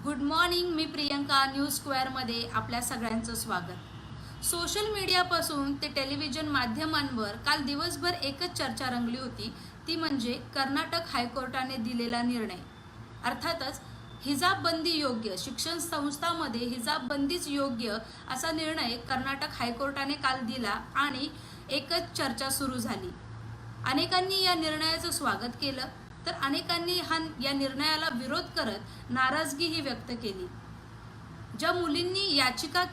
Good morning. मी Priyanka. News स्क्वेअरमध्ये आपल्या सगळ्यांचं स्वागत. सोशल मीडियापासून ते टेलिव्हिजन माध्यमांवर काल दिवसभर एकच चर्चा रंगली होती, ती म्हणजे कर्नाटक हायकोर्टाने दिलेला निर्णय. अर्थातच हिजाब बंदी योग्य, शिक्षण संस्थांमध्ये हिजाब बंदीच योग्य असा निर्णय कर्नाटक हायकोर्टाने काल दिला आणि एकच चर्चा सुरू झाली. अनेकांनी या निर्णयाचं स्वागत केलं तर अनेकांनी या निर्णयाला विरोध करत नाराजगीही व्यक्त केली. ज्या मुलींनी याचिका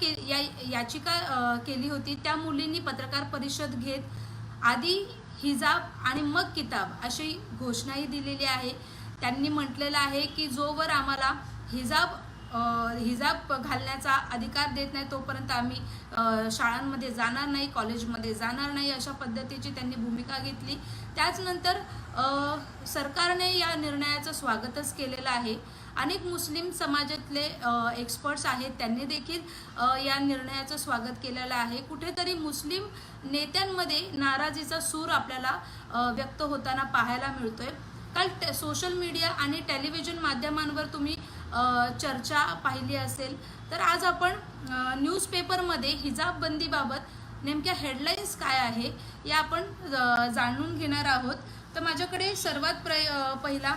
केली होती त्या मुलींनी पत्रकार परिषद घेत आधी हिजाब आणि मग किताब अशी घोषणाही दिलेली आहे. त्यांनी म्हटलेलं आहे की जोवर आम्हाला हिजाब घालण्याचा अधिकार देत नाही तोपर्यंत आम्ही शाळांमध्ये जाणार नाही, कॉलेजमध्ये जाणार नाही, अशा पद्धतीची त्यांनी भूमिका घेतली. त्याचनंतर सरकारने या निर्णयाचं स्वागतच केलेलं आहे. अनेक मुस्लिम समाजातले एक्सपर्ट्स आहेत, त्यांनी देखील या निर्णयाचं स्वागत केलेलं आहे. कुठेतरी मुस्लिम नेत्यांमध्ये नाराजीचा सूर आपल्याला व्यक्त होताना पाहायला मिळतोय. काल सोशल मीडिया आणि टेलिव्हिजन माध्यमांवर तुम्ही चर्चा पाहिली असेल, तर आज आपण न्यूजपेपरमध्ये हिजाब बंदीबाबत नेमक्या हेडलाईन्स काय आहे या आपण जाणून घेणार आहोत. तर माझ्याकडे सर्वात पहिला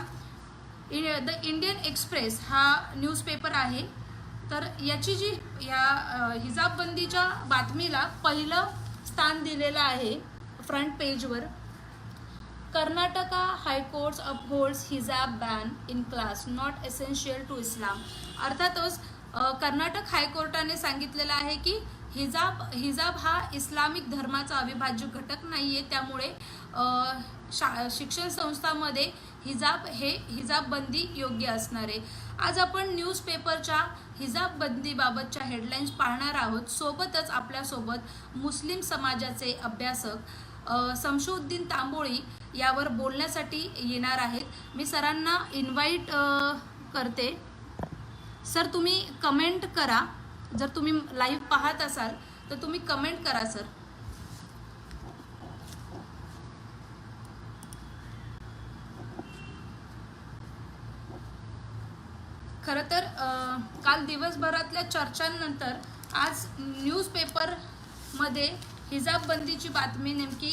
द इंडियन एक्सप्रेस हा न्यूजपेपर आहे. तर याची जी या हिजाब बंदीच्या बातमीला पहिलं स्थान दिलेलं आहे फ्रंट पेजवर. Karnataka high court upholds hijab ban in class not essential to Islam. अर्थातच कर्नाटक हायकोर्टाने सांगितलेलं आहे की हिजाब हा इस्लामिक धर्माचा अविभाज्य घटक नाहीये, त्यामुळे शिक्षण संस्थांमध्ये हिजाब बंदी योग्य असणार आहे. आज आपण न्यूजपेपरच्या हिजाब बंदीबाबतच्या हेडलाईन्स पाहणार आहोत. सोबतच आपल्यासोबत मुस्लिम समाजाचे अभ्यासक शमशुद्दीन तांबोळी यावर बोलण्यासाठी येणार आहेत. मी सरांना इन्व्हाइट करते. सर, तुम्ही कमेंट करा. जर तुम्ही लाईव्ह पाहत असाल तर तुम्ही कमेंट करा सर. खरं तर काल दिवसभरातल्या चर्चांनंतर आज न्यूजपेपरमध्ये हिजाब बंदीची बातमी नेमकी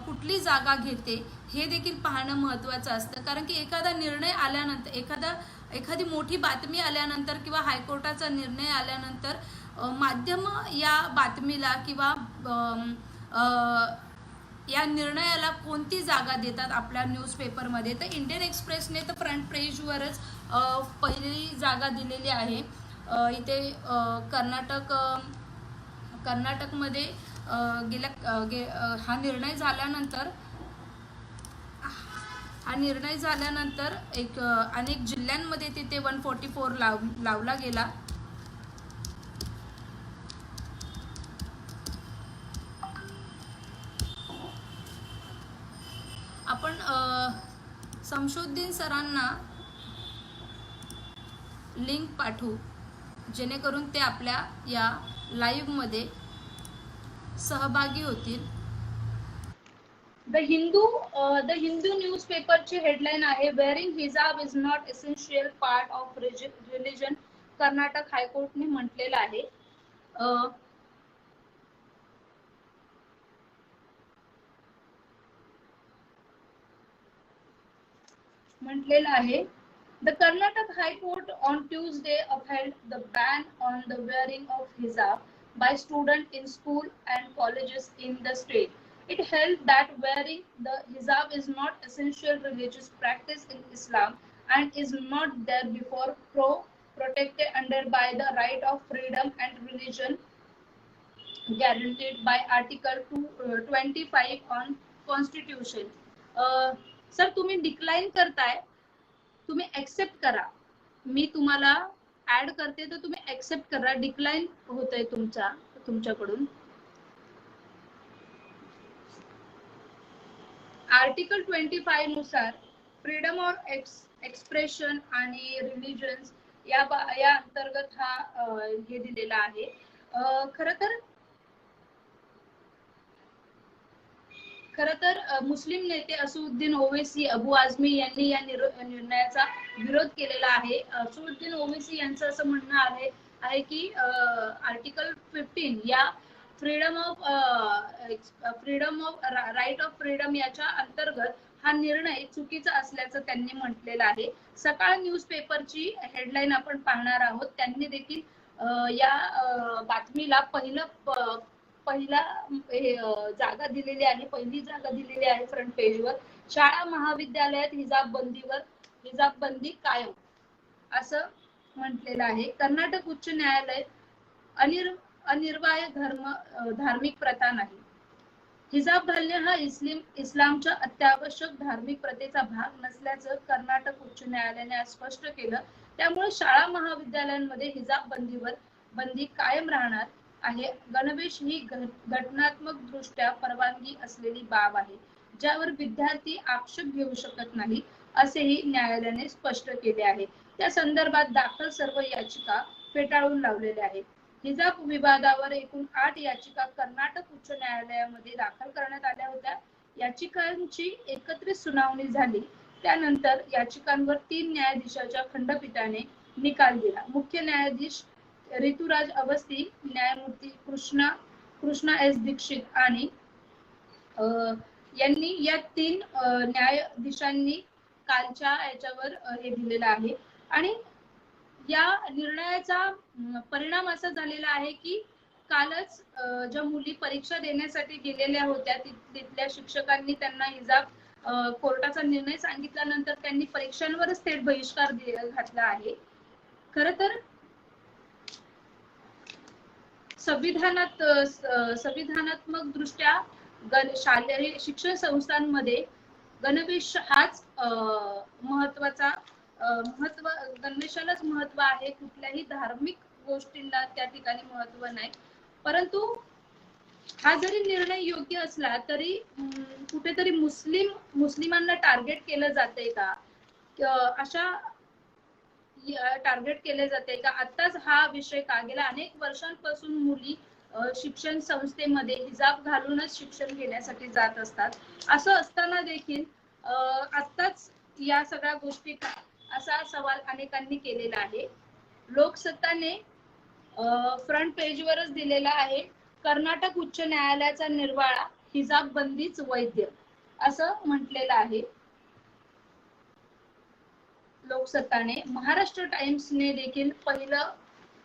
कुठली जागा घेते हे देखील पाहणं महत्त्वाचं असतं. कारण की एखादा निर्णय आल्यानंतर, एखादी मोठी बातमी आल्यानंतर किंवा हायकोर्टाचा निर्णय आल्यानंतर माध्यम या बातमीला किंवा या निर्णयाला कोणती जागा देतात आपल्या न्यूजपेपरमध्ये. तर इंडियन एक्सप्रेसने तर फ्रंट पेजवरच पहिली जागा दिलेली आहे. इथे कर्नाटकमध्ये हा निर्णय झाल्यानंतर अनेक जिल्ह्यांमध्ये तिथे 144 लावला गेला. आपण शमशुद्दीन सरांना लिंक पाठवू जेणेकरून ते आपल्या या लाईव्हमध्ये सहभागी होतील. द हिंदू न्यूजपेपरची हेडलाईन आहे, wearing hijab is not essential part of religion. Karnataka हायकोर्टने म्हटलेलं आहे. The Karnataka High Court on Tuesday upheld the ban on the wearing of hijab by students in school and colleges in the state. It held that wearing the hijab is not essential religious practice in Islam and is not therefore protected under by the right of freedom and religion guaranteed by Article 25 on Constitution. Sir, तुम्ही decline करताय, तुम्ही accept करा. मी तुम्हाला add करते तर तुम्ही accept करा. Decline होतंय तुमच्याकडून. आर्टिकल 25 नुसार फ्रीडम ऑफ एक्सप्रेशन आणि रिलिजन्स या अंतर्गत हा हे दिलेला आहे. खरं तर खरं तर मुस्लिम नेते असुद्दीन ओवैसी, अबू आझमी यांनी या निर्णयाचा विरोध केलेला आहे. असुद्दीन ओवैसी यांचं असं म्हणणं आहे की आर्टिकल 15 या freedom of right of freedom याच्या अंतर्गत हा निर्णय चुकीचा असल्याचं त्यांनी म्हटलेलं आहे. सकाळ न्यूजपेपरची हेडलाईन आपण पाहणार आहोत. त्यांनी देखील या बातमीला पहिला जागा दिलेली आहे, पहिली जागा दिलेली आहे फ्रंट पेजवर. शाळा महाविद्यालयात हिजाब बंदी कायम असं म्हटलेलं आहे. कर्नाटक उच्च न्यायालय अनिर्वाय धार्मिक प्रथा नाही. हिजाब घालणे हा इस्लामच्या अत्यावश्यक धार्मिक प्रथेचा भाग नसल्याचं कर्नाटक उच्च न्यायालयाने आज स्पष्ट केलं. त्यामुळे शाळा महाविद्यालयांमध्ये हिजाब बंदी कायम राहणार आहे. गणवेश ही घटनात्मक दृष्ट्या परवानगी असलेली बाब आहे, ज्यावर विद्यार्थी आक्षेप घेऊ शकत नाही, असेही न्यायालयाने स्पष्ट केले आहे. त्या संदर्भात दाखल सर्व याचिका फेटाळून लावलेल्या आहेत. हिजाब विवादावर एकूण 8 याचिका कर्नाटक उच्च न्यायालयामध्ये दाखल करण्यात आल्या होत्या. याचिकांची एकत्रित सुनावणी झाली. त्यानंतर याचिकांवर 3 न्यायाधीशाच्या खंडपीठाने निकाल दिला. मुख्य न्यायाधीश ऋतुराज अवस्थी, न्यायमूर्ती कृष्णा एस दीक्षित आणि यांनी या 3 न्यायाधीशांनी कालच्या याच्यावर हे दिलेलं आहे. आणि या निर्णयाचा परिणाम असा झालेला आहे की कालच ज्या मुली परीक्षा देण्यासाठी गेलेल्या होत्या तिथल्या शिक्षकांनी त्यांना हिजाब कोर्टाचा निर्णय सांगितल्यानंतर त्यांनी परीक्षांवरच थेट बहिष्कार घातला आहे. खर तर संविधानात्मक दृष्ट्या शालेय शिक्षण संस्थांमध्ये गणवेश हाच गणवेशालाच महत्व आहे. कुठल्याही धार्मिक गोष्टींना त्या ठिकाणी महत्व नाही. परंतु हा जरी निर्णय योग्य असला तरी कुठेतरी मुस्लिमांना टार्गेट केलं जाते का, अशा टार्गेट केले जाते का? आताच हा विषय का? गेल्या अनेक वर्षांपासून मुली शिक्षण संस्थेमध्ये हिजाब घालूनच शिक्षण घेण्यासाठी जात असतात. असं असताना देखील आताच या सगळ्या गोष्टी का, असा सवाल अनेकांनी केलेला आहे. लोकसत्ताने फ्रंट पेजवरच दिलेला आहे. कर्नाटक उच्च न्यायालयाचा निर्वाळा, हिजाब बंदीच वैध असं म्हटलेलं आहे लोकसत्ताने. महाराष्ट्र टाइम्सने देखील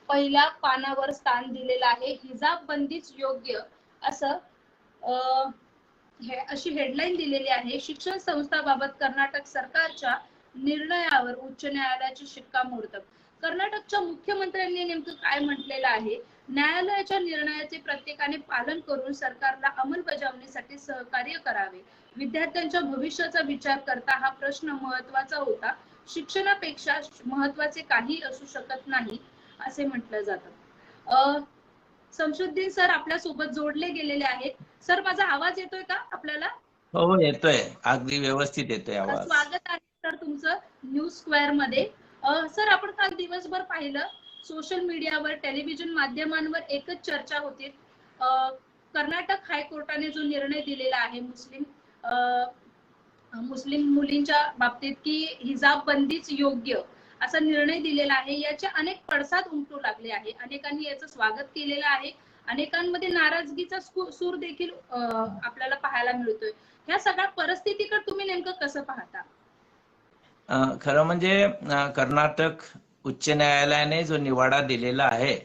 पहिल्या पानावर स्थान दिलेलं आहे. हिजाब बंदीच योग्य असं अशी हेडलाईन दिलेली आहे. शिक्षण संस्थांबाबत कर्नाटक सरकारच्या निर्णयावर उच्च न्यायालयाची शिक्कामोर्तब. कर्नाटकच्या मुख्यमंत्र्यांनी नेमकं काय म्हटलेलं आहे? न्यायालयाच्या निर्णयाचे प्रत्येकाने पालन करून सरकारला अंमलबजावणीसाठी सहकार्य करावे. विद्यार्थ्यांच्या भविष्याचा विचार करता हा प्रश्न महत्वाचा होता. शिक्षणापेक्षा महत्वाचे काही असू शकत नाही असे म्हटलं जातं. शमशुद्दीन सर आपल्या सोबत जोडले गेलेले आहेत. सर माझा आवाज येतोय का आपल्याला? हो येतोय, अगदी व्यवस्थित येतोय आवाज. स्वागत आहे सर तुमचं न्यूज स्क्वेअर मध्ये. सर आपण काल दिवसभर पाहिलं सोशल मीडियावर, टेलिव्हिजन माध्यमांवर एकच चर्चा होती. कर्नाटक हायकोर्टाने जो निर्णय दिलेला आहे मुस्लिम मुलींच्या बाबतीत की हिजाब बंदीच योग्य असा निर्णय दिलेला आहे, याचे अनेक पडसाद उमटू लागले आहे. अनेकांनी याचं स्वागत केलेलं आहे. अनेकांमध्ये नाराजगीचा सूर देखील आपल्याला पाहायला मिळतोय. ह्या सगळ्या परिस्थितीकडे तुम्ही नेमकं कसं पाहता? खरं म्हणजे कर्नाटक उच्च न्यायालयाने जो निवाडा दिलेला आहे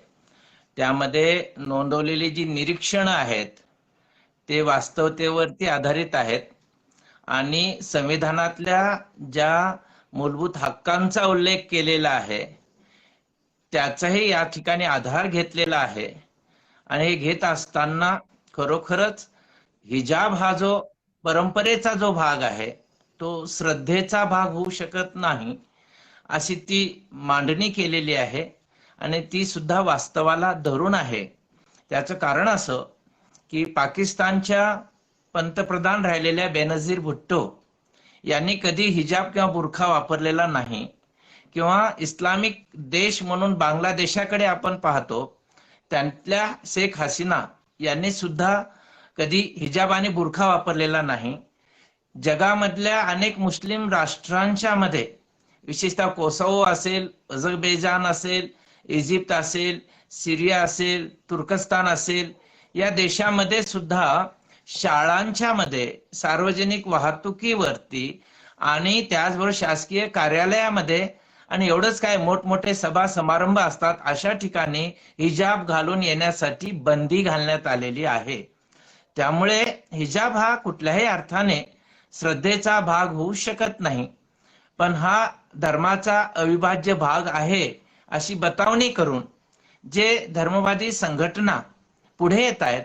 त्यामध्ये नोंदवलेली जी निरीक्षणं आहेत ते वास्तवतेवरती आधारित आहेत आणि संविधानातल्या ज्या मूलभूत हक्कांचा उल्लेख केलेला आहे त्याचाही या ठिकाणी आधार घेतलेला आहे. आणि हे घेत असताना खरोखरच हिजाब हा जो परंपरेचा जो भाग आहे तो श्रद्धेचा भाग होऊ शकत नाही अशी ती मांडणी केलेली आहे आणि ती सुद्धा वास्तवाला धरून आहे. त्याचं कारण असं की पाकिस्तानच्या पंतप्रधान राहिलेल्या बेनझीर भुट्टो यांनी कधी हिजाब किंवा बुरखा वापरलेला नाही. किंवा इस्लामिक देश म्हणून बांगलादेशाकडे आपण पाहतो त्यातल्या शेख हसीना यांनी सुद्धा कधी हिजाब आणि बुरखा वापरलेला नाही. जगामधल्या अनेक मुस्लिम राष्ट्रांच्या मध्ये, विशेषतः कोसोवो असेल, अझरबैजान असेल, इजिप्त असेल, सिरिया असेल, तुर्कस्तान असेल, या देशामध्ये सुद्धा शाळांच्या मध्ये, सार्वजनिक वाहतुकीवरती आणि त्याचबरोबर शासकीय कार्यालयामध्ये आणि एवढंच काय, मोठमोठे सभा समारंभ असतात अशा ठिकाणी हिजाब घालून येण्यासाठी बंदी घालण्यात आलेली आहे. त्यामुळे हिजाब हा कुठल्याही अर्थाने श्रद्धेचा भाग होऊ शकत नाही, पण हा धर्माचा अविभाज्य भाग आहे अशी बतावणी करून जे धर्मवादी संघटना पुढे येत आहेत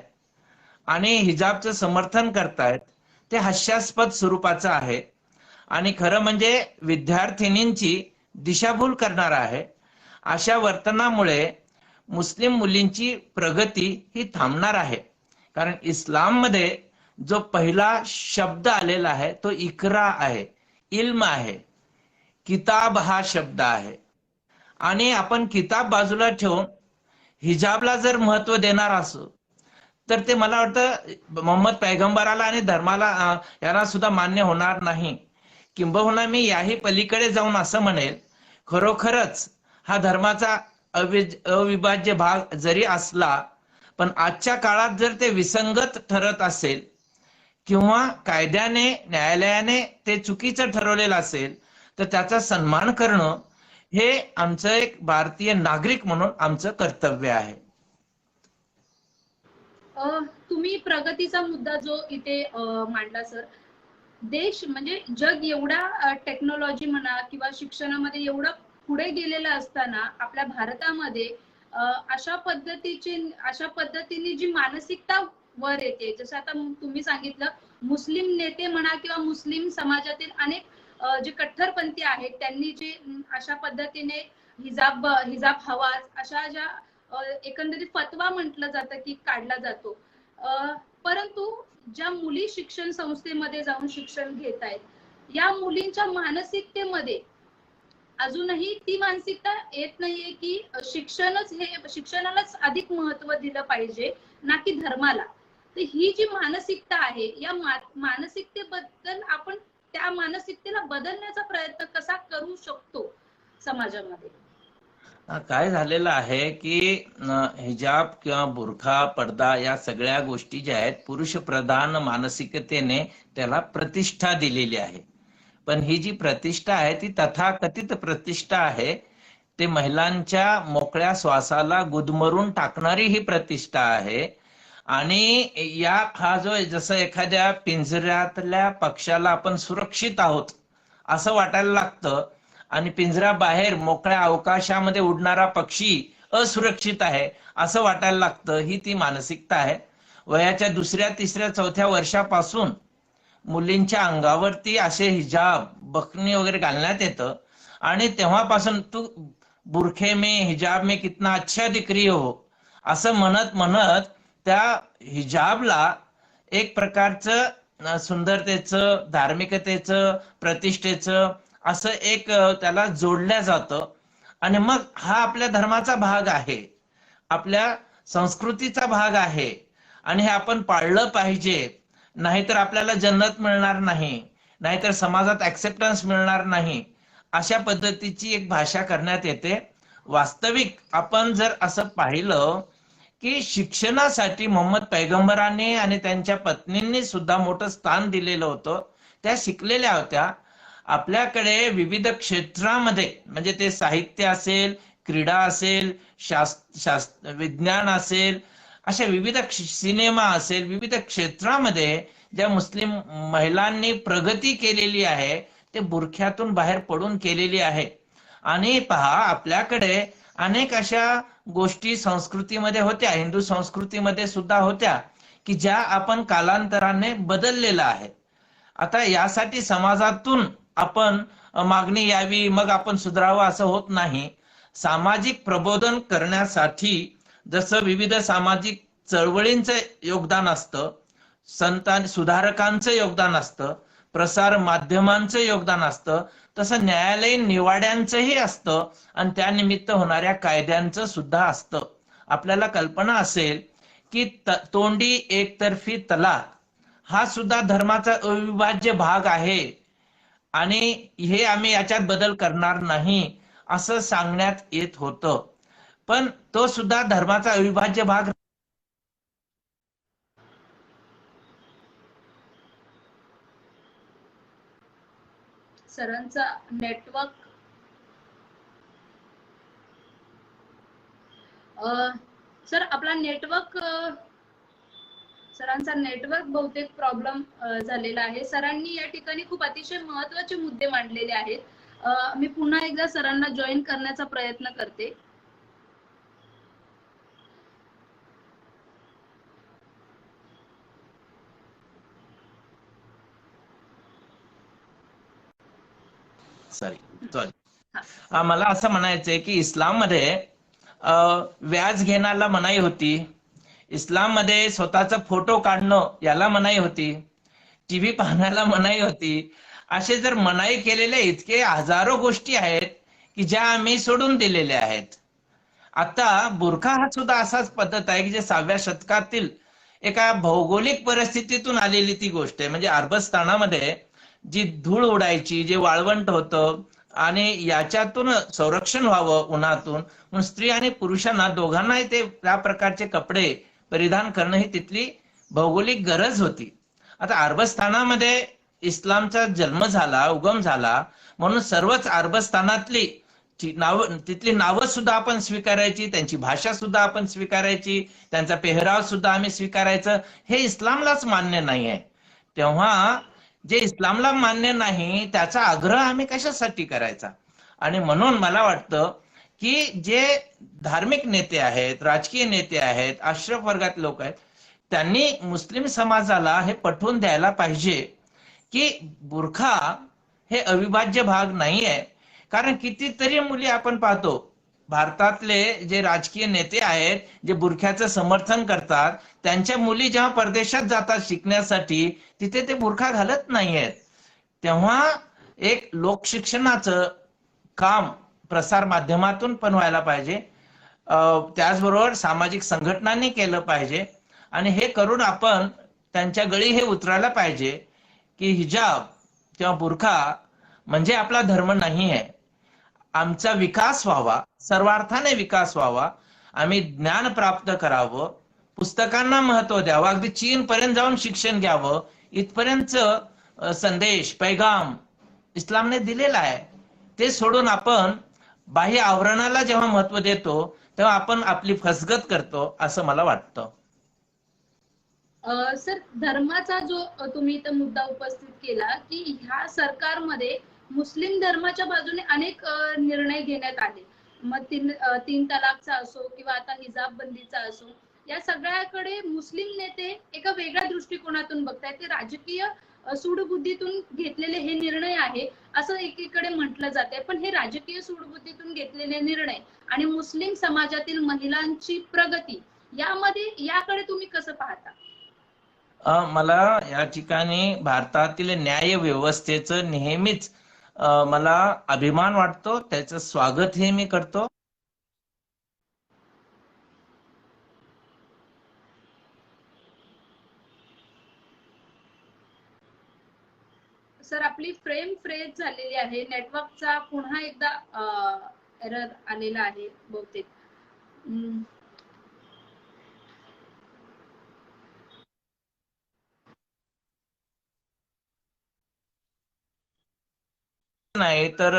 आणि हिजाबचं समर्थन करतायत ते हास्यास्पद स्वरूपाचं आहे आणि खरं म्हणजे विद्यार्थिनींची दिशाभूल करणार आहे. अशा वर्तनामुळे मुस्लिम मुलींची प्रगती ही थांबणार आहे. कारण इस्लाममध्ये जो पहिला शब्द आलेला आहे तो इक्रा आहे, इल्म आहे, किताब हा शब्द आहे. आणि आपण किताब बाजूला ठेवून हिजाबला जर महत्व देणार असो तर ते मला वाटतं मोहम्मद पैगंबराला आणि धर्माला यांना सुद्धा मान्य होणार नाही. किंबहुना मी याही पलीकडे जाऊन असं म्हणेल, खरोखरच हा धर्माचा अविभाज्य भाग जरी असला पण आजच्या काळात जर ते विसंगत ठरत असेल किंवा कायद्याने, न्यायालयाने ते चुकीचं ठरवलेलं असेल तर त्याचा सन्मान करणं हे आमचं एक भारतीय नागरिक म्हणून आमचं कर्तव्य आहे. तुम्ही प्रगतीचा मुद्दा जो इथे मांडला सर, देश म्हणजे जग एवढा टेक्नॉलॉजी म्हणा किंवा शिक्षणामध्ये एवढं पुढे गेलेलं असताना आपल्या भारतामध्ये अशा पद्धतीने जी मानसिकता वर येते, जसं आता तुम्ही सांगितलं, मुस्लिम नेते म्हणा किंवा मुस्लिम समाजातील अनेक जे कट्टरपंथी आहेत त्यांनी जे अशा पद्धतीने हिजाब हवा अशा ज्या एकंदरीत फतवा म्हटलं जातं की काढला जातो, परंतु ज्या मुली शिक्षण संस्थेमध्ये जाऊन शिक्षण घेत आहेत या मुलींच्या मानसिकतेमध्ये अजूनही ती मानसिकता येत नाहीये की शिक्षणालाच अधिक महत्व दिलं पाहिजे ना की धर्माला. तर ही जी मानसिकता आहे या मानसिकतेबद्दल आपण त्या मानसिकतेला बदलण्याचा प्रयत्न कसा करू शकतो समाजामध्ये? काय झालेलं आहे की हिजाब किंवा बुरखा, पडदा या सगळ्या गोष्टी ज्या आहेत पुरुष प्रधान मानसिकतेने त्याला प्रतिष्ठा दिलेली आहे. पण ही जी प्रतिष्ठा आहे ती तथाकथित प्रतिष्ठा आहे. ते महिलांच्या मोकळ्या श्वासाला गुदमरून टाकणारी ही प्रतिष्ठा आहे. आणि हा जो, जसं एखाद्या पिंजऱ्यातल्या पक्ष्याला आपण सुरक्षित आहोत असं वाटायला लागतं आणि पिंजरा बाहेर मोकळ्या अवकाशामध्ये उडणारा पक्षी असुरक्षित आहे असं वाटायला लागतं, ही ती मानसिकता आहे. वयाच्या 2ऱ्या, 3ऱ्या, 4थ्या वर्षापासून मुलींच्या अंगावरती असे हिजाब, बखनी वगैरे घालण्यात येतं आणि तेव्हापासून तू बुरखे में, हिजाब में कितना अच्छा दिख रही हो असं म्हणत म्हणत त्या हिजाबला एक प्रकारचं सुंदरतेचं, धार्मिकतेचं, प्रतिष्ठेचं असं एक त्याला जोडल्या जातं. आणि मग हा आपल्या धर्माचा भाग आहे, आपल्या संस्कृतीचा भाग आहे आणि हे आपण पाळलं पाहिजे. नाहीतर आपल्याला जन्नत मिळणार नाही, नाहीतर समाजात ऍक्सेप्टन्स मिळणार नाही, अशा पद्धतीची एक भाषा करण्यात येते. वास्तविक आपण जर असं पाहिलं की शिक्षणासाठी मोहम्मद पैगंबरांनी आणि त्यांच्या पत्नींनी सुद्धा मोठं स्थान दिलेलं होतं. त्या शिकलेल्या होत्या. आपल्याकडे विविध क्षेत्रामध्ये, म्हणजे ते साहित्य असेल, क्रीडा असेल, विज्ञान असेल, अशा विविध सिनेमा असेल, विविध क्षेत्रामध्ये ज्या मुस्लिम महिलांनी प्रगती केलेली आहे ते बुरख्यातून बाहेर पडून केलेली आहे. आणि पहा, आपल्याकडे अनेक अशा गोष्टी संस्कृतीमध्ये होत्या, हिंदू संस्कृतीमध्ये सुद्धा होत्या की ज्या आपण कालांतराने बदललेल्या आहेत. आता यासाठी समाजातून आपण मागणी यावी मग आपण सुधारावं असं होत नाही. सामाजिक प्रबोधन करण्यासाठी जसं विविध सामाजिक चळवळींचं योगदान असतं, संतान सुधारकांचं योगदान असतं, प्रसार माध्यमांचं योगदान असतं, तसं न्यायालयीन निवाड्यांचंही असतं आणि त्यानिमित्त होणाऱ्या कायद्यांचं सुद्धा असतं. आपल्याला कल्पना असेल की तोंडी एकतर्फी तलाक हा सुद्धा धर्माचा अविभाज्य भाग आहे आणि हे आम्ही याच्यात बदल करणार नाही असं सांगण्यात येत होतं, पण तो सुद्धा धर्माचा अविभाज्य भाग. सरांचा नेटवर्क सर आपला नेटवर्क सरांचा नेटवर्क बहुतेक प्रॉब्लेम झालेला आहे. सरांनी या ठिकाणी खूप अतिशय महत्त्वाचे मुद्दे मांडलेले आहेत. मी पुन्हा एकदा सरांना जॉईन करण्याचा प्रयत्न करते. सॉरी, मला असं म्हणायचंय की इस्लाममध्ये व्याज घेण्याला मनाई होती, इस्लाममध्ये स्वतःचा फोटो काढणं याला मनाई होती, टीव्ही पाहण्याला मनाई होती. असे जर मनाई केलेले इतके हजारो गोष्टी आहेत की ज्या आम्ही सोडून दिलेल्या आहेत. आता बुरखा हा सुद्धा असाच पद्धत आहे की जे 6व्या शतकातील एका भौगोलिक परिस्थितीतून आलेली ती गोष्ट आहे. म्हणजे अरबस्तानामध्ये जी धूळ उडायची, जे वाळवंट होतं आणि याच्यातून संरक्षण व्हावं उन्हातून, म्हणून स्त्री आणि पुरुषांना दोघांनाही ते त्या प्रकारचे कपडे परिधान करणं ही तिथली भौगोलिक गरज होती. आता अरबस्थानामध्ये इस्लामचा जन्म झाला, उगम झाला, म्हणून सर्वच अरबस्थानातली तिथली नावं सुद्धा आपण स्वीकारायची, त्यांची भाषा सुद्धा आपण स्वीकारायची, त्यांचा पेहराव सुद्धा आम्ही स्वीकारायचं. हे इस्लामलाच मान्य नाही आहे. तेव्हा जे इस्लामला मान्य नाही त्याचा आग्रह आम्ही कशासाठी करायचा? आणि म्हणून मला वाटतं की जे धार्मिक नेते आहेत, राजकीय नेते आहेत, आश्रफ वर्गात लोक आहेत, त्यांनी मुस्लिम समाजाला हे पटवून द्यायला पाहिजे की बुरखा हे अविभाज्य भाग नाही आहे. कारण कितीतरी मुली आपण पाहतो, भारतातले जे राजकीय नेते आहेत जे बुरख्याचं समर्थन करतात, त्यांच्या मुली जेव्हा परदेशात जातात शिकण्यासाठी तिथे ते बुरखा घालत नाहीयेत. तेव्हा एक लोकशिक्षणाचं काम प्रसार माध्यमातून पण व्हायला पाहिजे, त्याचबरोबर सामाजिक संघटनांनी केलं पाहिजे आणि हे करून आपण त्यांच्या गळी हे उतरायला पाहिजे की हिजाब किंवा बुरखा म्हणजे आपला धर्म नाही आहे. आमचा विकास व्हावा, सर्वार्थाने विकास व्हावा, आम्ही ज्ञान प्राप्त करावं, पुस्तकांना महत्व द्यावं, अगदी चीन पर्यंत जाऊन शिक्षण घ्यावं, इथपर्यंत संदेश पैगाम इस्लामने दिलेला आहे. ते सोडून आपण बाह्य आवरणाला जेव्हा महत्व देतो तेव्हा आपण आपली फसगत करतो असं मला वाटतं. सर, धर्माचा जो तुम्ही इथं मुद्दा उपस्थित केला की ह्या सरकारमध्ये मुस्लिम धर्माच्या बाजूने अनेक निर्णय घेण्यात आले. मग तीन तलाकचा असो किंवा आता हिजाब बंदीचा असो, या सगळ्याकडे मुस्लिम नेते एका वेगळ्या दृष्टिकोनातून बघतायत. ते राजकीय सूडबुद्धीतून घेतलेले हे निर्णय आहे असं एकीकडे म्हटलं जाते. पण हे राजकीय सूडबुद्धीतून घेतलेले निर्णय आणि मुस्लिम समाजातील महिलांची प्रगती याकडे तुम्ही कसं पाहता? मला या ठिकाणी भारतातील न्याय व्यवस्थेचं नेहमीच मला अभिमान वाटतो, त्याचं स्वागत हे मी करतो. सर, आपली फ्रेम फ्रेज झालेली आहे, नेटवर्कचा पुन्हा एकदा एरर आलेला आहे बहुतेक. नाही तर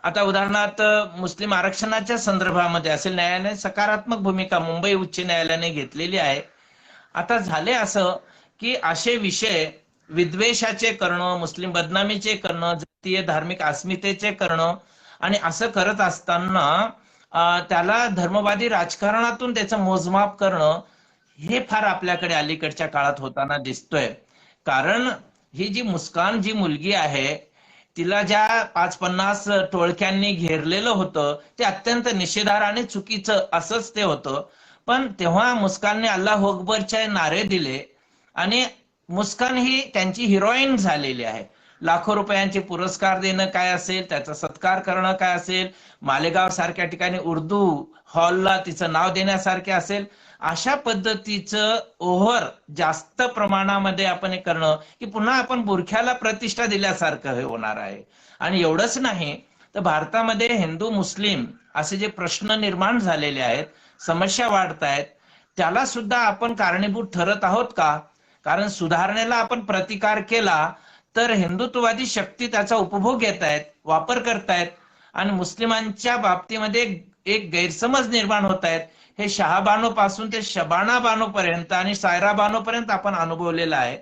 आता उदाहरणार्थ मुस्लिम आरक्षणाच्या संदर्भामध्ये असेल, न्यायालयाने सकारात्मक भूमिका मुंबई उच्च न्यायालयाने घेतलेली आहे. आता झाले असं की असे विषय विद्वेषाचे करणं, मुस्लिम बदनामीचे करणं, जातीय धार्मिक अस्मितेचे करणं आणि असं करत असताना त्याला धर्मवादी राजकारणातून त्याचं मोजमाप करणं हे फार आपल्याकडे अलीकडच्या काळात होताना दिसतोय. कारण ही जी मुस्कान जी मुलगी आहे तिला ज्या 5-50 टोळक्यांनी घेरलेलं होतं ते अत्यंत निषेधार्ह आणि चुकीचं असंच ते होतं. पण तेव्हा मुस्कानने अल्लाह अकबरचे नारे दिले आणि मुस्कान ही त्यांची हिरोईन झालेली आहे. लाखो रुपयांचे पुरस्कार देणं काय असेल, त्याचा सत्कार करणं काय असेल, मालेगाव सारख्या ठिकाणी उर्दू हॉलला तिचं नाव देण्यासारखे असेल, अशा पद्धतीचं ओव्हर जास्त प्रमाणामध्ये आपण हे करणं की पुन्हा आपण बुरख्याला प्रतिष्ठा दिल्यासारखं हे होणार आहे. आणि एवढंच नाही तर भारतामध्ये हिंदू मुस्लिम असे जे प्रश्न निर्माण झालेले आहेत, समस्या वाढत आहेत, त्याला सुद्धा आपण कारणीभूत ठरत आहोत का? कारण सुधारणेला आपण प्रतिकार केला तर हिंदुत्ववादी शक्ती त्याचा उपभोग घेत आहेत, वापर करतायत आणि मुस्लिमांच्या बाबतीमध्ये एक गैरसमज निर्माण होत आहेत. हे शहाबानो पासून ते शबाना बानो पर्यंत आणि सायरा बानो पर्यंत आपण अनुभवलेलं आहे.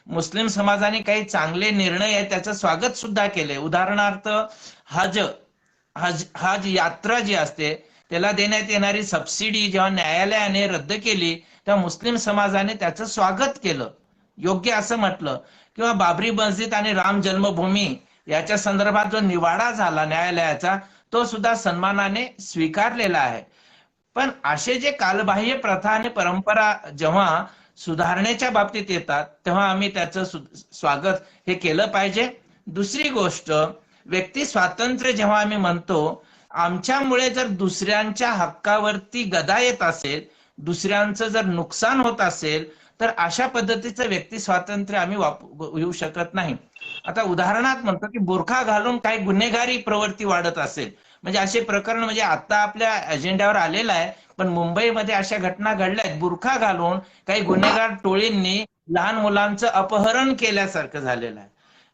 मुस्लिम समाजाने काही चांगले निर्णय आहे त्याचं स्वागत सुद्धा केले. उदाहरणार्थ हज यात्रा जी असते त्याला देण्यात येणारी सबसिडी जेव्हा न्यायालयाने रद्द केली तेव्हा मुस्लिम समाजाने त्याचं स्वागत केलं, योग्य असं म्हटलं. किंवा बाबरी मस्जिद आणि राम जन्मभूमी याच्या संदर्भात जो निवाडा झाला न्यायालयाचा तो सुद्धा सन्मानाने स्वीकारलेला आहे. पण असे जे कालबाह्य प्रथा आणि परंपरा जेव्हा सुधारण्याच्या बाबतीत येतात तेव्हा आम्ही त्याचं स्वागत हे केलं पाहिजे. दुसरी गोष्ट, व्यक्ती स्वातंत्र्य जेव्हा आम्ही म्हणतो, आमच्यामुळे जर दुसऱ्यांच्या हक्कावरती गदा येत असेल, दुसऱ्यांचं जर नुकसान होत असेल तर अशा पद्धतीचं व्यक्ती स्वातंत्र्य आम्ही येऊ शकत नाही. आता उदाहरणार्थ म्हणतो की बुरखा घालून काही गुन्हेगारी प्रवृत्ती वाढत असेल, म्हणजे असे प्रकरण म्हणजे आता आपल्या अजेंड्यावर आलेलं आहे, पण मुंबईमध्ये अशा घटना घडल्या आहेत. बुरखा घालून काही गुन्हेगार टोळींनी लहान मुलांचं अपहरण केल्यासारखं झालेलं आहे.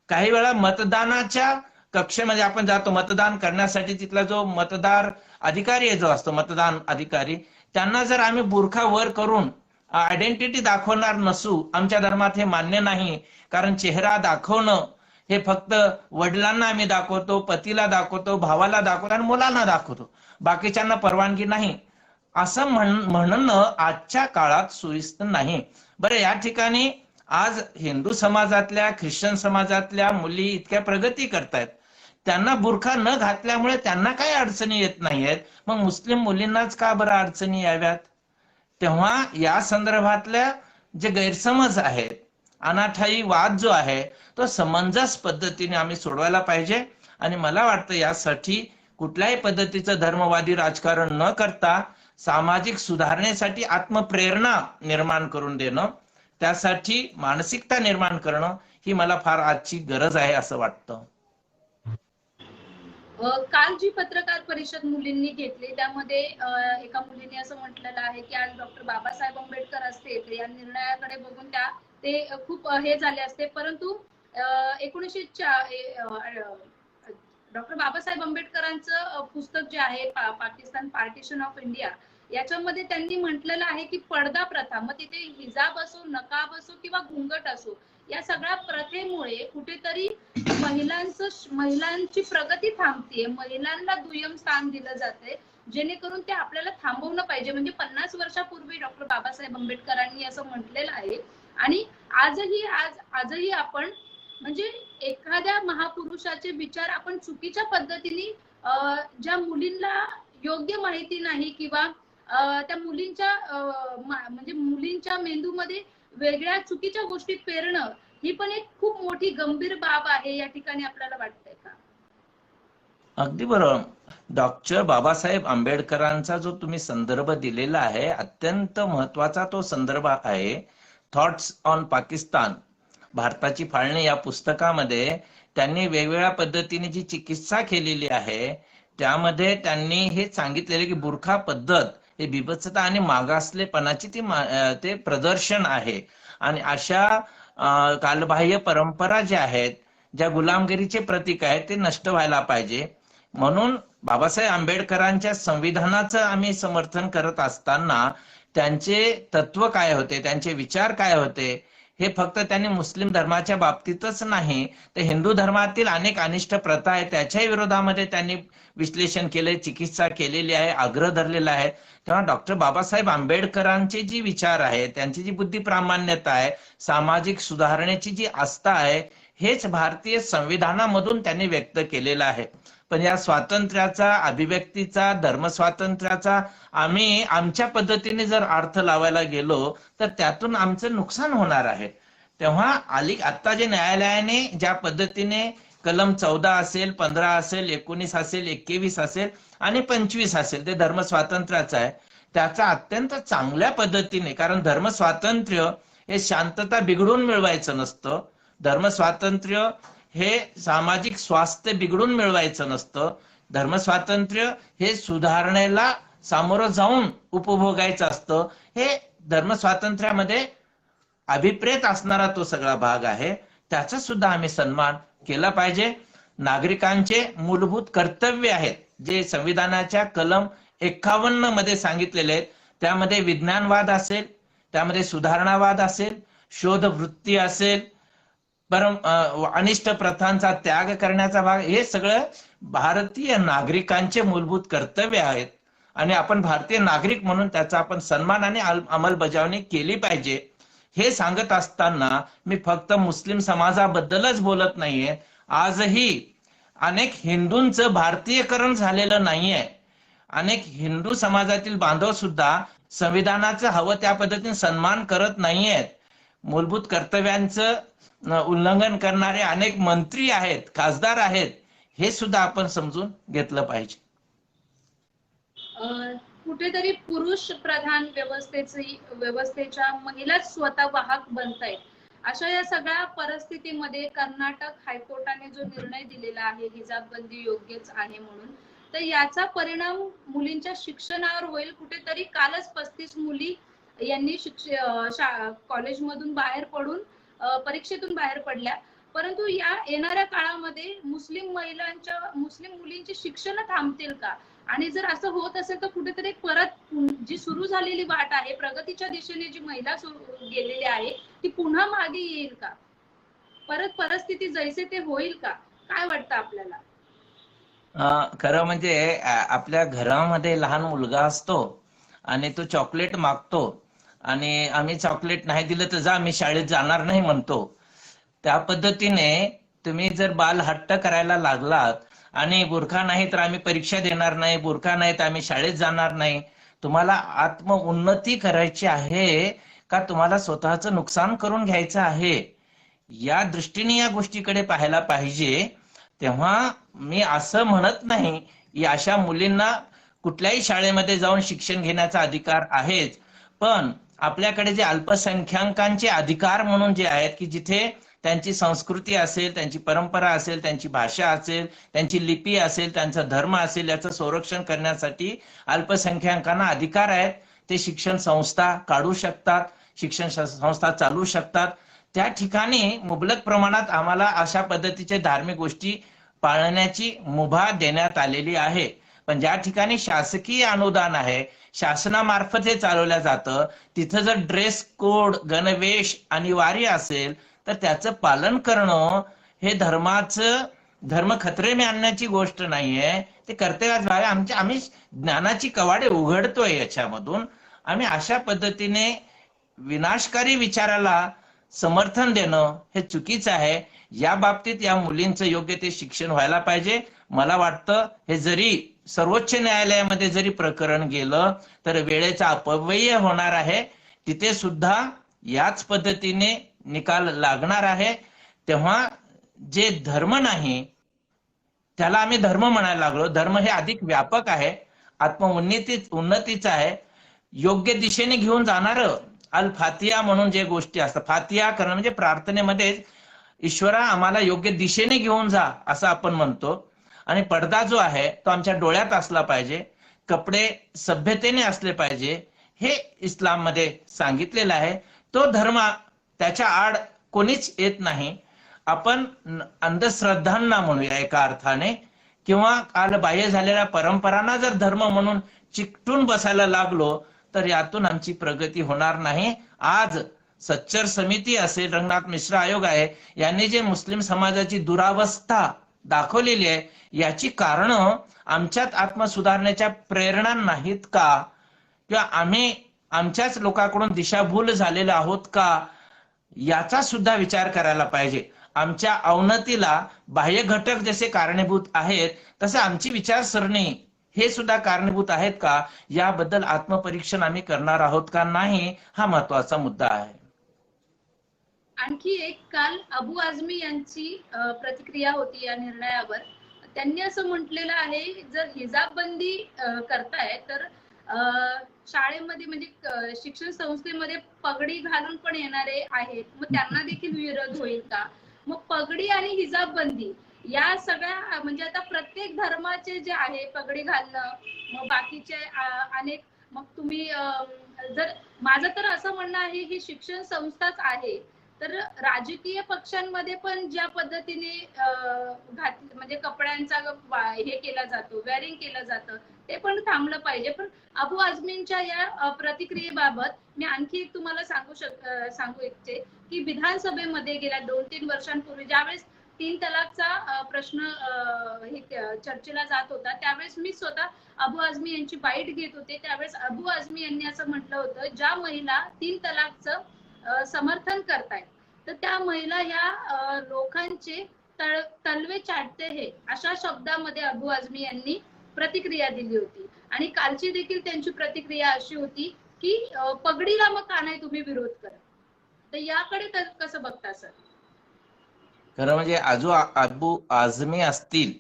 काही वेळा मतदानाच्या कक्षेमध्ये आपण जातो मतदान करण्यासाठी, तिथला जो मतदार अधिकारी आहे, जो असतो मतदान अधिकारी, त्यांना जर आम्ही बुरखा वर करून आयडेंटिटी दाखवणार नसू, आमच्या धर्मात हे मान्य नाही, कारण चेहरा दाखवणं हे फक्त वडिलांना आम्ही दाखवतो, पतीला दाखवतो, भावाला दाखवतो आणि मुलांना दाखवतो, बाकीच्यांना परवानगी नाही, असं म्हणणं आजच्या काळात सोयीस्कर नाही. बरं, या ठिकाणी आज हिंदू समाजातल्या ख्रिश्चन समाजातल्या मुली इतक्या प्रगती करतायत, त्यांना बुरखा न घातल्यामुळे त्यांना काही अडचणी येत नाहीयेत, मग मुस्लिम मुलींनाच का बरं अडचणी याव्यात? तेव्हा या संदर्भातल्या जे गैरसमज आहेत, अनाठायी वाद जो आहे तो समंजस पद्धतीने आम्ही सोडवायला पाहिजे. आणि मला वाटतं यासाठी कुठल्याही पद्धतीचं धर्मवादी राजकारण न करता सामाजिक सुधारणेसाठी आत्मप्रेरणा निर्माण करून देणं, त्यासाठी मानसिकता निर्माण करणं ही मला फार आजची गरज आहे असं वाटतं. काल जी पत्रकार परिषद मुलींनी घेतली त्यामध्ये एका मुलीने असं म्हटलेलं आहे की आज डॉक्टर बाबासाहेब आंबेडकर असते तर या निर्णयाकडे बघून ते खूप हे झाले असते, परंतु 1900 डॉक्टर बाबासाहेब आंबेडकरांचं पुस्तक जे आहे पाकिस्तान पार्टिशन ऑफ इंडिया, याच्यामध्ये त्यांनी म्हटलेलं आहे की पडदा प्रथा, मग तिथे हिजाब असो, नकाब असो किंवा घुंगट असो, या सगळ्या प्रथेमुळे कुठेतरी महिलांची प्रगती थांबते, महिलांना दुय्यम स्थान दिलं जाते, जेणेकरून ते आपल्याला थांबवणं पाहिजे. म्हणजे 50 वर्षापूर्वी डॉक्टर बाबासाहेब आंबेडकरांनी असं म्हटलेलं आहे. आणि आजही आपण म्हणजे एखाद्या महापुरुषाचे विचार आपण चुकीच्या पद्धतीने ज्या मुलींना योग्य माहिती नाही किंवा त्या मुलींच्या म्हणजे मुलींच्या मेंदूमध्ये वेगळ्या चुकीच्या गोष्टी पेरणं ही पण एक खूप मोठी गंभीर बाब आहे, या ठिकाणी आपल्याला वाटतंय का? अगदी बरोबर. डॉक्टर बाबासाहेब आंबेडकरांचा जो तुम्ही संदर्भ दिलेला आहे अत्यंत महत्वाचा तो संदर्भ आहे. थॉट्स ऑन पाकिस्तान, भारताची फाळणी या पुस्तकामध्ये त्यांनी वेगवेगळ्या पद्धतीने जी चिकित्सा केलेली आहे त्यामध्ये त्यांनी हे सांगितलेले की बुरखा पद्धत हे बिभत्सता आणि मागासलेपणाची ते प्रदर्शन आहे. आणि अशा कालबाह्य परंपरा ज्या आहेत, ज्या गुलामगिरीचे प्रतीक आहेत, ते नष्ट व्हायला पाहिजे. म्हणून बाबासाहेब आंबेडकरांच्या संविधानाचं आम्ही समर्थन करत असताना त्यांचे तत्व काय होते, त्यांचे विचार काय होते, हे फक्त त्यांनी मुस्लिम धर्माच्या बाबतीतच नाही तर हिंदू धर्मातील अनेक अनिष्ट प्रथा आहेत त्याच्या विरोधामध्ये त्यांनी विश्लेषण केले, चिकित्सा केलेली आहे, आग्रह धरलेला आहे. तेव्हा डॉक्टर बाबासाहेब आंबेडकरांचे जी विचार आहेत, त्यांची जी बुद्धी प्रामाण्यता आहे, सामाजिक सुधारणेची जी आस्था आहे, हेच भारतीय संविधानामधून त्यांनी व्यक्त केलेलं आहे. पण या स्वातंत्र्याचा, अभिव्यक्तीचा, धर्म स्वातंत्र्याचा आम्ही आमच्या पद्धतीने जर अर्थ लावायला गेलो तर त्यातून आमचं नुकसान होणार आहे. तेव्हा आता जे न्यायालयाने ज्या पद्धतीने कलम 14 असेल, 15 असेल, 19 असेल, 21 असेल आणि 25 असेल, ते धर्म स्वातंत्र्याचं आहे, त्याचा अत्यंत चांगल्या पद्धतीने, कारण धर्म स्वातंत्र्य हे शांतता बिघडून मिळवायचं नसतं, धर्म स्वातंत्र्य हे सामाजिक स्वास्थ्य बिघडून मिळवायचं नसतं, धर्म स्वातंत्र्य हे सुधारणेला सामोरं जाऊन उपभोगायचं असतं. हे धर्म स्वातंत्र्यामध्ये अभिप्रेत असणारा तो सगळा भाग आहे, त्याचा सुद्धा आम्ही सन्मान केला पाहिजे. नागरिकांचे मूलभूत कर्तव्य आहेत जे संविधानाच्या कलम 51 मध्ये सांगितलेले आहेत, त्यामध्ये विज्ञानवाद असेल, त्यामध्ये सुधारणावाद असेल, शोध वृत्ती असेल, अनिष्ट प्रथांचा त्याग करण्याचा भाग, हे सगळं भारतीय नागरिकांचे मूलभूत कर्तव्य आहेत आणि आपण भारतीय नागरिक म्हणून त्याचा आपण सन्मान आणि अंमलबजावणी केली पाहिजे. हे सांगत असताना मी फक्त मुस्लिम समाजाबद्दलच बोलत नाहीये. आजही अनेक हिंदूंचं भारतीयकरण झालेलं नाहीये. अनेक हिंदू समाजातील बांधव सुद्धा संविधानाचं हवं त्या पद्धतीने सन्मान करत नाहीयेत. मूलभूत कर्तव्यांचं उल्लंघन करणारे अनेक मंत्री आहेत, खासदार आहेत, हे सुद्धा आपण समजून घेतलं पाहिजे. कुठेतरी पुरुष प्रधान व्यवस्थेच्या महिलाच स्वतः वाहक बनतायत. अशा या सगळ्या परिस्थितीमध्ये कर्नाटक हायकोर्टाने जो निर्णय दिलेला आहे हिजाब बंदी योग्यच आहे म्हणून, तर याचा परिणाम मुलींच्या शिक्षणावर होईल. कुठेतरी कालच 35 मुली यांनी कॉलेजमधून बाहेर पडून परीक्षेतून बाहेर पडल्या, परंतु या येणाऱ्या काळामध्ये मुस्लिम मुलींची शिक्षण थांबतील का? आणि जर असं होत असेल तर कुठेतरी परत जी सुरू झालेली वाट आहे, प्रगतीच्या दिशेने जी महिला गेलेली आहे, ती पुन्हा मागे येईल का? परत परिस्थिती जैसे ते होईल का? काय वाटतं आपल्याला? खरं म्हणजे आपल्या घरामध्ये लहान मुलगा असतो आणि तो चॉकलेट मागतो आणि आम्ही चॉकलेट नाही दिलं तर जा, मी शाळेत जाणार नाही म्हणतो. त्या पद्धतीने तुम्ही जर बाल हट्ट करायला लागलात आणि बुरखा नाही तर आम्ही परीक्षा देणार नाही, बुरखा नाही तर आम्ही शाळेत जाणार नाही, तुम्हाला आत्म उन्नती करायची आहे का तुम्हाला स्वतःचं नुकसान करून घ्यायचं आहे? या दृष्टीने या गोष्टीकडे पाहायला पाहिजे. तेव्हा मी असं म्हणत नाही की अशा मुलींना कुठल्याही शाळेमध्ये जाऊन शिक्षण घेण्याचा अधिकार आहेच, पण आपल्याकडे जे अल्पसंख्याकांचे अधिकार म्हणून जे आहेत की जिथे त्यांची संस्कृती असेल, त्यांची परंपरा असेल, त्यांची भाषा असेल, त्यांची लिपी असेल, त्यांचा धर्म असेल, याचं संरक्षण करण्यासाठी अल्पसंख्याकांना अधिकार आहेत. ते शिक्षण संस्था काढू शकतात, शिक्षण संस्था चालू शकतात. त्या ठिकाणी मुबलक प्रमाणात आम्हाला अशा पद्धतीचे धार्मिक गोष्टी पाळण्याची मुभा देण्यात आलेली आहे. पण ज्या ठिकाणी शासकीय अनुदान आहे, शासनामार्फत हे चालवलं जातं, तिथं जर ड्रेस कोड, गणवेश अनिवार्य असेल तर त्याचं पालन करणं हे धर्म खतरे में आणण्याची गोष्ट नाहीये, ते कर्तव्याच भाग आहे. आम्ही ज्ञानाची कवाडे उघडतोय याच्यामधून. आम्ही अशा पद्धतीने विनाशकारी विचाराला समर्थन देणं हे चुकीचं आहे. या बाबतीत या मुलींचं योग्य ते शिक्षण व्हायला पाहिजे. मला वाटतं हे जरी सर्वोच्च न्यायालयामध्ये जरी प्रकरण गेलं तर वेळेचा अपव्यय होणार आहे, तिथे सुद्धा याच पद्धतीने निकाल लागणार आहे. तेव्हा जे धर्म नाही त्याला आम्ही धर्म म्हणायला लागलो. धर्म हे अधिक व्यापक आहे, उन्नतीचा आहे, योग्य दिशेने घेऊन जाणार. अल फातिया म्हणून जे गोष्टी असतात, फातिया करणं म्हणजे प्रार्थनेमध्ये ईश्वरा आम्हाला योग्य दिशेने घेऊन जा असं आपण म्हणतो. आणि पडदा जो आहे तो आमच्या डोळ्यात असला पाहिजे, कपडे सभ्यतेने असले पाहिजे, हे इस्लाम मध्ये सांगितलेलं आहे. तो धर्म, त्याच्या आड कोणीच येत नाही. आपण अंधश्रद्धांना म्हणूया एका अर्थाने, किंवा कालबाह्य झालेल्या परंपरांना जर धर्म म्हणून चिकटून बसायला लागलो तर यातून आमची प्रगती होणार नाही. आज सच्चर समिती असेल, रंगनाथ मिश्र आयोग आहे, यांनी जे मुस्लिम समाजाची दुरावस्था दाखवलेली आहे याची कारण आमच्यात आत्मसुधारण्याच्या प्रेरणा नाहीत का? किंवा आम्ही आमच्याच लोकांकडून दिशाभूल झालेलो आहोत का? याचा सुद्धा विचार करायला पाहिजे. आमच्या अवनतीला बाह्य घटक जसे कारणीभूत आहेत तसे आमची विचारसरणी हे सुद्धा कारणीभूत आहेत का? याबद्दल आत्मपरीक्षण आम्ही करणार आहोत का नाही, हा महत्वाचा मुद्दा आहे. आणखी एक काल अबू आझमी यांची प्रतिक्रिया होती या निर्णयावर. त्यांनी असं म्हटलेलं आहे, जर हिजाब बंदी करताय तर शाळेमध्ये म्हणजे शिक्षण संस्थेमध्ये पगडी घालून पण येणारे आहेत, मग त्यांना देखील विरोध होईल का? मग पगडी आणि हिजाब बंदी या सगळ्या म्हणजे आता प्रत्येक धर्माचे जे आहे पगडी घालणं, मग बाकीचे अनेक, मग तुम्ही जर, माझं तर असं म्हणणं आहे ही शिक्षण संस्थाच आहे, तर राजकीय पक्षांमध्ये पण ज्या पद्धतीने म्हणजे कपड्यांचा हे केला जातो, वेअरिंग केलं जातं, ते पण थांबलं पाहिजे. पण अबू आझमींच्या या प्रतिक्रियेबाबत मी आणखी एक तुम्हाला सांगू इच्छिते की विधानसभेमध्ये गेल्या 2-3 वर्षांपूर्वी ज्यावेळेस 3 तलाकचा प्रश्न हे चर्चेला जात होता, त्यावेळेस मी स्वतः अबू आझमी यांची बाईट घेत होते. त्यावेळेस अबू आझमी यांनी असं म्हटलं होतं, ज्या महिला 3 तलाकचं समर्थन करतायत तर त्या महिला ह्या लोकांचे तलवे चाटते हे, अशा शब्दामध्ये अबू आझमी यांनी प्रतिक्रिया दिली होती. आणि कालची देखील त्यांची प्रतिक्रिया अशी होती की पगडीला मग का नाही तुम्ही विरोध करत? तर याकडे कसं बघता सर? खरं म्हणजे अबू आझमी असतील,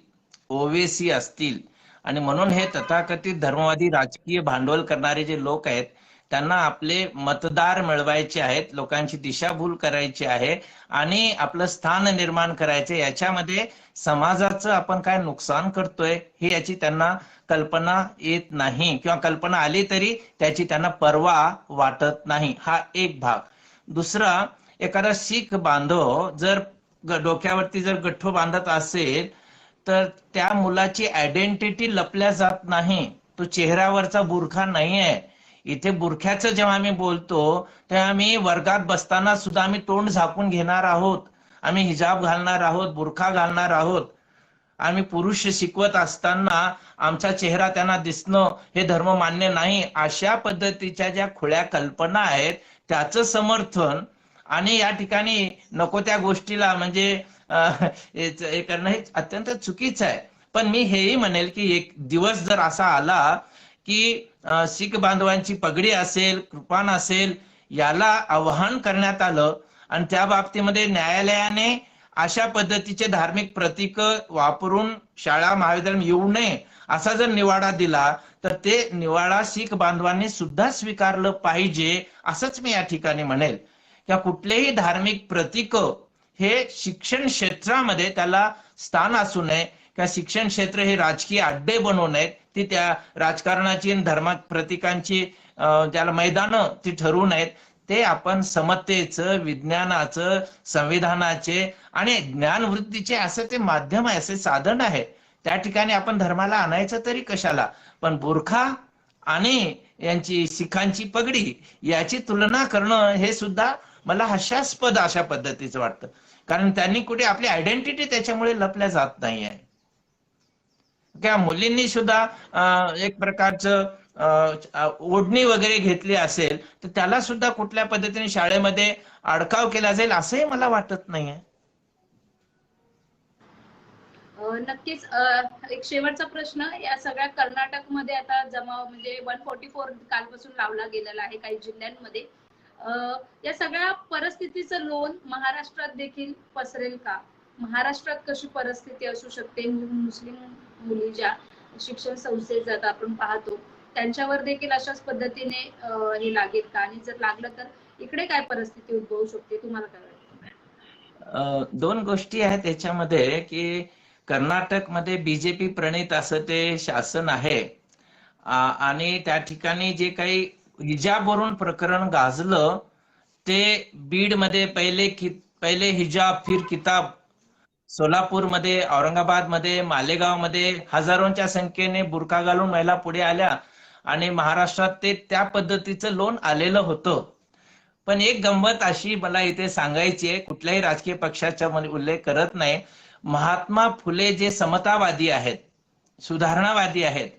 ओवेसी असतील, आणि म्हणून हे तथाकथित धर्मवादी राजकीय भांडवल करणारे जे लोक आहेत त्यांना आपले मतदार मिळवायचे आहेत, लोकांची दिशाभूल करायची आहे आणि आपलं स्थान निर्माण करायचे, याच्यामध्ये समाजाचं आपण काय नुकसान करतोय हे याची त्यांना कल्पना येत नाही, किंवा कल्पना आली तरी त्याची त्यांना पर्वा वाटत नाही. हा एक भाग. दुसरा, एखादा शीख बांधव जर डोक्यावरती जर गठ्ठो बांधत असेल तर त्या मुलाची आयडेंटिटी लपल्या जात नाही, तो चेहऱ्यावरचा बुरखा नाही आहे. इथे बुरख्याचं जेव्हा आम्ही बोलतो तेव्हा आम्ही वर्गात बसताना सुद्धा आम्ही तोंड झाकून घेणार आहोत, आम्ही हिजाब घालणार आहोत, बुरखा घालणार आहोत. आम्ही पुरुष शिकवत असताना आमचा चेहरा त्यांना दिसणं हे धर्म मान्य नाही, अशा पद्धतीच्या ज्या खुळ्या कल्पना आहेत त्याचं समर्थन आणि या ठिकाणी नको त्या गोष्टीला म्हणजे हे करणं हे अत्यंत चुकीचं आहे. पण मी हेही म्हणेल की एक दिवस जर असा आला की शीख बांधवांची पगडी असेल, कृपान असेल, याला आवाहन करण्यात आलं आणि त्या बाबतीमध्ये न्यायालयाने अशा पद्धतीचे धार्मिक प्रतीक वापरून शाळा महाविद्यालय येऊ नये असा जर निवाडा दिला तर ते निवाडा शीख बांधवांनी सुद्धा स्वीकारलं पाहिजे, असंच मी या ठिकाणी म्हणेल. किंवा कुठलेही धार्मिक प्रतीक हे शिक्षण क्षेत्रामध्ये त्याला स्थान असू नये, किंवा शिक्षण क्षेत्र हे राजकीय अड्डे बनवू नयेत, ती त्या राजकारणाची आणि धर्म प्रतीकांची ज्याला मैदानं ती ठरवू नयेत. ते आपण समतेचं, विज्ञानाचं, संविधानाचे आणि ज्ञानवृत्तीचे असं ते माध्यम आहे, असे साधन आहे. त्या ठिकाणी आपण धर्माला आणायचं तरी कशाला? पण बुरखा आणि यांची शिखांची पगडी याची तुलना करणं हे सुद्धा मला हास्यास्पद अशा पद्धतीचं वाटतं, कारण त्यांनी कुठे आपली आयडेंटिटी त्याच्यामुळे लपल्या जात नाही आहे. त्या मुलींनी सुद्धा एक प्रकारचं ओढणी वगैरे घेतली असेल तर त्याला सुद्धा कुठल्या पद्धतीने शाळेमध्ये अडकाव केला जाईल असंही मला वाटत नाहीये. नक्कीच. एक शेवटचा प्रश्न, या सगळ्या कर्नाटकमध्ये आता जमाव म्हणजे 144 कालपासून लावला गेलेला आहे काही जिल्ह्यांमध्ये, या सगळ्या परिस्थितीचं लोण महाराष्ट्रात देखील पसरेल का? महाराष्ट्रात कशी परिस्थिती असू शकते? मुस्लिम मुली ज्या शिक्षण संस्थेत जातात आपण पाहतो, त्यांच्यावर देखील अशाच पद्धतीने हे लागेल का? आणि जर लागलं तर इकडे काय परिस्थिती उद्भवू शकते, तुम्हाला काय वाटतं? दोन गोष्टी आहेत त्याच्यामध्ये की कर्नाटकमध्ये बीजेपी प्रणित असं ते शासन आहे आणि त्या ठिकाणी जे काही हिजाबवरून प्रकरण गाजलं ते बीडमध्ये पहिले हिजाब फिर किताब, सोलापूरमध्ये, औरंगाबादमध्ये, मालेगावमध्ये हजारोंच्या संख्येने बुरखा घालून महिला पुढे आल्या आणि महाराष्ट्रात ते त्या पद्धतीचं लोण आलेलं होतं. पण एक गंमत अशी मला इथे सांगायची आहे, कुठल्याही राजकीय पक्षाचा उल्लेख करत नाही, महात्मा फुले जे समतावादी आहेत, सुधारणावादी आहेत,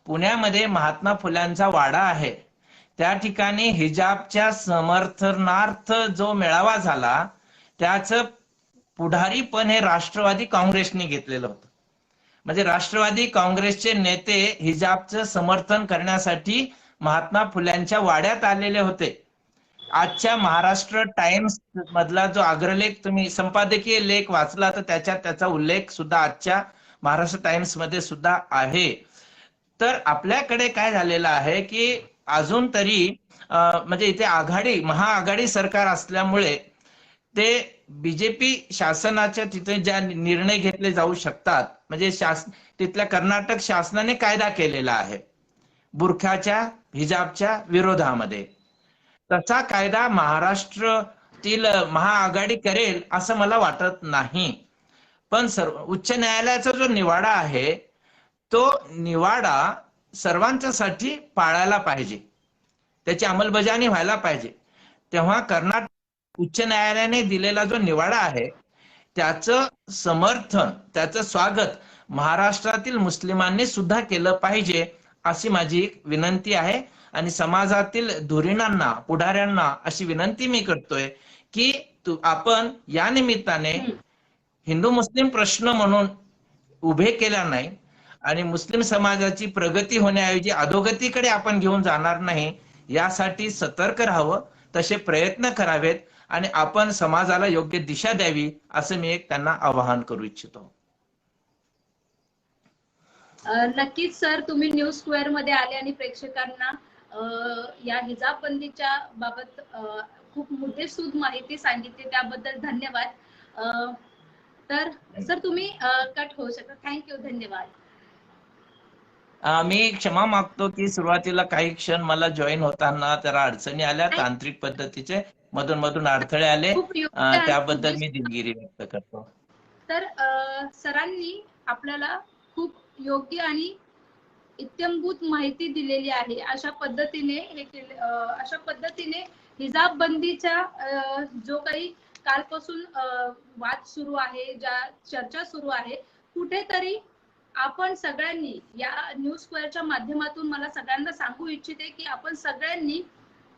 पुण्यामध्ये महात्मा फुल्यांचा वाडा आहे, त्या ठिकाणी हिजाबच्या समर्थनार्थ जो मेळावा झाला त्याचं पुढारी पण हे राष्ट्रवादी काँग्रेसने घेतलेलं होतं. म्हणजे राष्ट्रवादी काँग्रेसचे नेते हिजाबचं समर्थन करण्यासाठी महात्मा फुल्यांच्या वाड्यात आलेले होते आजच्या महाराष्ट्र टाइम्स मधला जो अग्रलेख तुम्ही संपादकीय लेख वाचला तर त्याच्यात त्याचा उल्लेख सुद्धा आजच्या महाराष्ट्र टाइम्स मध्ये सुद्धा आहे. तर आपल्याकडे काय झालेलं आहे की अजून तरी म्हणजे इथे महाआघाडी सरकार असल्यामुळे ते बीजेपी शासनाच्या तिथे ज्या निर्णय घेतले जाऊ शकतात, म्हणजे तिथल्या कर्नाटक शासनाने कायदा केलेला आहे बुरख्याच्या हिजाबच्या विरोधामध्ये. तसा कायदा महाराष्ट्रातील महाआघाडी करेल असं मला वाटत नाही. पण उच्च न्यायालयाचा जो निवाडा आहे तो निवाडा सर्वांच्यासाठी पाळायला पाहिजे, त्याची अंमलबजावणी व्हायला पाहिजे. तेव्हा कर्नाटक उच्च न्यायालयाने दिलेला जो निवाडा आहे त्याचं समर्थन, त्याचं स्वागत महाराष्ट्रातील मुस्लिमांनी सुद्धा केलं पाहिजे अशी माझी एक विनंती आहे. आणि समाजातील धुरीणांना, पुढाऱ्यांना अशी विनंती मी करतोय की आपण या निमित्ताने हिंदू मुस्लिम प्रश्न म्हणून उभे केला नाही आणि मुस्लिम समाजाची प्रगती होण्याऐवजी अधोगतीकडे आपण घेऊन जाणार नाही, यासाठी सतर्क राहावं, तसे प्रयत्न करावेत आणि आपण समाजाला योग्य दिशा द्यावी असं मी एक त्यांना आवाहन करू इच्छितो. नक्कीच सर, तुम्ही न्यूज स्क्वेअर मध्ये आले आणि प्रेक्षकांना या हिजाब बंदीच्या बाबत खूप मुद्देसूद माहिती सांगितली, त्याबद्दल धन्यवाद. तर सर तुम्ही कट होऊ शकता. थँक्यू, धन्यवाद. मी क्षमा मागतो की सुरुवातीला काही क्षण मला जॉईन होताना जरा अडचणी आल्या, तांत्रिक पद्धतीचे मधून मधून अडथळे आले, त्याबद्दल मी दिलगिरी व्यक्त करतो. तर सरांनी आपल्याला खूप योग्य आणि इत्यंभूत माहिती दिलेली आहे. अशा पद्धतीने हिजाब बंदीच्या जो काही कालपासून वाद सुरू आहे, ज्या चर्चा सुरू आहे, कुठेतरी आपण सगळ्यांनी या न्यूज स्क्वेअरच्या माध्यमातून मला सगळ्यांना सांगू इच्छिते की आपण सगळ्यांनी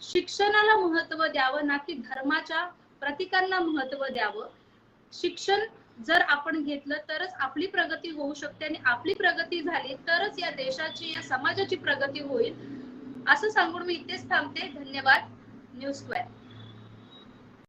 शिक्षणाला महत्त्व द्यावं, ना की धर्माच्या प्रतीकांना महत्त्व द्यावं. शिक्षण जर आपण घेतलं तरच आपली प्रगती होऊ शकते आणि आपली प्रगती झाली तरच या देशाची, या समाजाची प्रगती होईल, असं सांगून मी इथेच थांबते. धन्यवाद. News square.